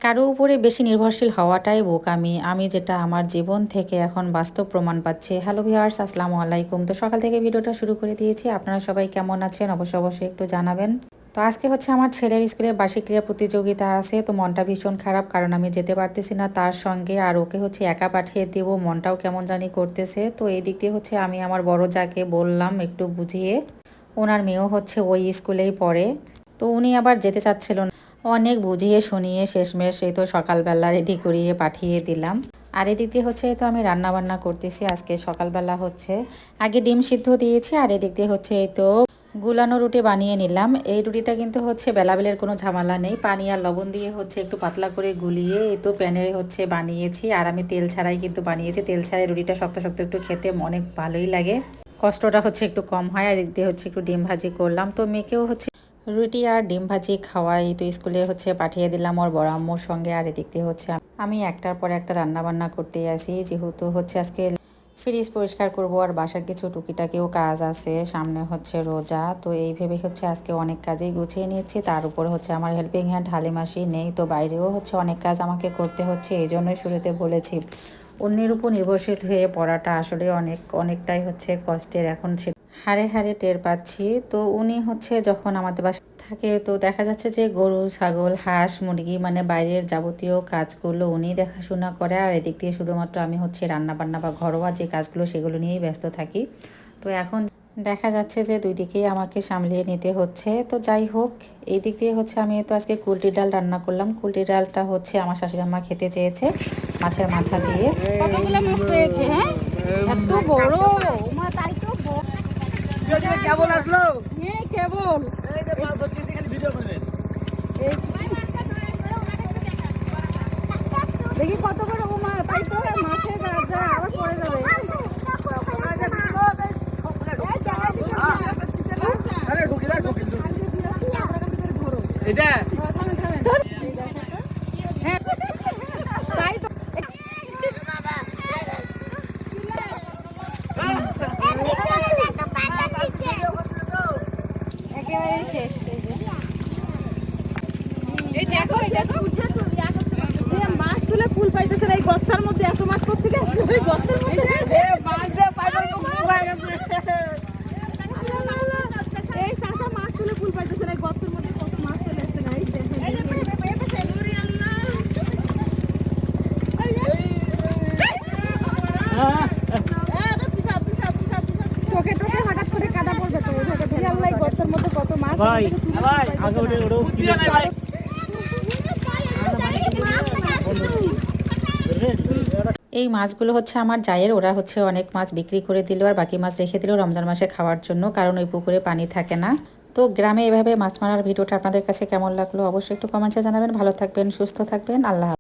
কারো উপরে বেশি নির্ভরশীল হওয়াটাই বোকামি। আমি যেটা আমার জীবন থেকে এখন বাস্তব প্রমাণ পাচ্ছি। হ্যালো ভিউয়ার্স, আসসালামু আলাইকুম। তো সকাল থেকে ভিডিওটা শুরু করে দিয়েছি। আপনারা সবাই কেমন আছেন অবশ্যই একটু জানাবেন। তো আজকে হচ্ছে আমার ছেলের স্কুলে বার্ষিক ক্রীড়া প্রতিযোগিতা আছে। তো মনটা ভীষণ খারাপ, কারণ আমি যেতে পারতেছি না তার সঙ্গে, আর ওকে হচ্ছে একা পাঠিয়ে দেবো, মনটাও কেমন জানি করতেছে। তো এই দিক দিয়ে হচ্ছে আমি আমার বড় যাকে বললাম একটু বুঝিয়ে, ওনার মেয়েও হচ্ছে ওই স্কুলেই পড়ে। তো উনি আবার যেতে চাচ্ছিল না, অনেক বুঝিয়ে শুনিয়ে শেষমেশ এই তো সকালবেলা রেডি করিয়ে পাঠিয়ে দিলাম। আর এদিক দিয়ে হচ্ছে এই তো আমি রান্না বান্না করতেছি। আজকে সকালবেলা হচ্ছে আগে ডিম সিদ্ধ দিয়েছি, আর এদিক দিয়ে হচ্ছে এই তো গুলানো রুটি বানিয়ে নিলাম। এই রুটিটা কিন্তু হচ্ছে বেলাবেলের কোনো ঝামেলা নেই, পানি আর লবণ দিয়ে হচ্ছে একটু পাতলা করে গুলিয়ে এই তো প্যানে হচ্ছে বানিয়েছি। আর আমি তেল ছাড়াই কিন্তু বানিয়েছি, তেল ছাড়াই রুটিটা শক্ত শক্ত একটু খেতে অনেক ভালোই লাগে, কষ্টটা হচ্ছে একটু কম হয়। আর এদিক দিয়ে হচ্ছে একটু ডিম ভাজি করলাম। তো মেয়েকেও হচ্ছে রুটি আর ডিম ভাজি খাওয়াই তো স্কুলে হচ্ছে পাঠিয়ে দিলাম ওর বড় আম্মুর সঙ্গে। আর এদিক দিয়ে হচ্ছে আমি একটার পর একটা রান্না বান্না করতে আসি, যেহেতু হচ্ছে আজকে ফ্রিজ পরিষ্কার করব আর বাসার কিছু টুকিটাকিও কাজ আছে, সামনে হচ্ছে রোজা। তো এই ভেবে হচ্ছে আজকে অনেক কাজেই গুছিয়ে নিচ্ছি। তার উপর হচ্ছে আমার হেল্পিং হ্যান্ড হালিমাসি নেই, তো বাইরেও হচ্ছে অনেক কাজ আমাকে করতে হচ্ছে। এই জন্যই শুরুতে বলেছি অন্যের উপর নির্ভরশীল হয়ে পড়াটা আসলে অনেকটাই হচ্ছে কষ্টের, এখন হাড়ে হাড়ে টের পাচ্ছি। তো উনি হচ্ছে যখন আমাদের বাসায় থাকে, তো দেখা যাচ্ছে যে গরু ছাগল হাঁস মুরগি মানে বাইরের যাবতীয় কাজগুলো উনি দেখাশোনা করে, আর এদিক দিয়ে শুধুমাত্র আমি হচ্ছে রান্না বান্না বা ঘরোয়া যে কাজগুলো সেগুলো নিয়েই ব্যস্ত থাকি। তো এখন দেখা যাচ্ছে যে দুই দিকেই আমাকে সামলিয়ে নিতে হচ্ছে। তো যাই হোক, এই দিক দিয়ে হচ্ছে আমি তো আজকে কুলটি ডাল রান্না করলাম। কুলটি ডালটা হচ্ছে আমার শাশুড়ি আম্মা খেতে চেয়েছে মাছের মাথা দিয়ে। কতগুলো মাছ পেয়েছে? হ্যাঁ, এত বড় মা, তাই তো কেবল আসলো হ্যাঁ কেবল এই যে মাছ ধরতেছি, খালি ভিডিও করবেন। দেখি কত বড় ও মা, তাই তো মাছের গাজা আবার পড়ে যাবে। আরে ঢুকি না, ঢুকি এটা হ্যাঁ তাই তো একেবারে শেষ। এই দেখো এই দেখো, সে মাছ তুলে ফুল পাইতেছে না, এই গর্তার মধ্যে এত মাছ কোত্থেকে আসলো? এই গর্তের মধ্যে মাছ দিয়ে পাইবার হয়ে গেছে। এই চাচা মাছ তুলে ফুল পাইতেছে না, এই গর্তের মধ্যে কত মাছ চলে আসছে গাইস, দেখেন। চোখে টোকে হঠাৎ করে কাদা পড়বে, তো এইভাবে ফেলে আল্লাহ গর্তের মধ্যে কত মাছ। ভাই ভাই আগে ওঠে ওঠো বুদ্ধি নাই ভাই। এই মাছগুলো হচ্ছে আমার জায়ের, ওরা হচ্ছে অনেক মাছ বিক্রি করে দিল আর বাকি মাছ রেখে দিল রমজান মাসে খাওয়ার জন্য, কারণ ওই পুকুরে পানি থাকে না। তো গ্রামে এভাবে মাছ মারার ভিডিওটা আপনাদের কাছে কেমন লাগলো অবশ্যই একটু কমেন্টসে জানাবেন। ভালো থাকবেন, সুস্থ থাকবেন, আল্লাহ হাফেজ।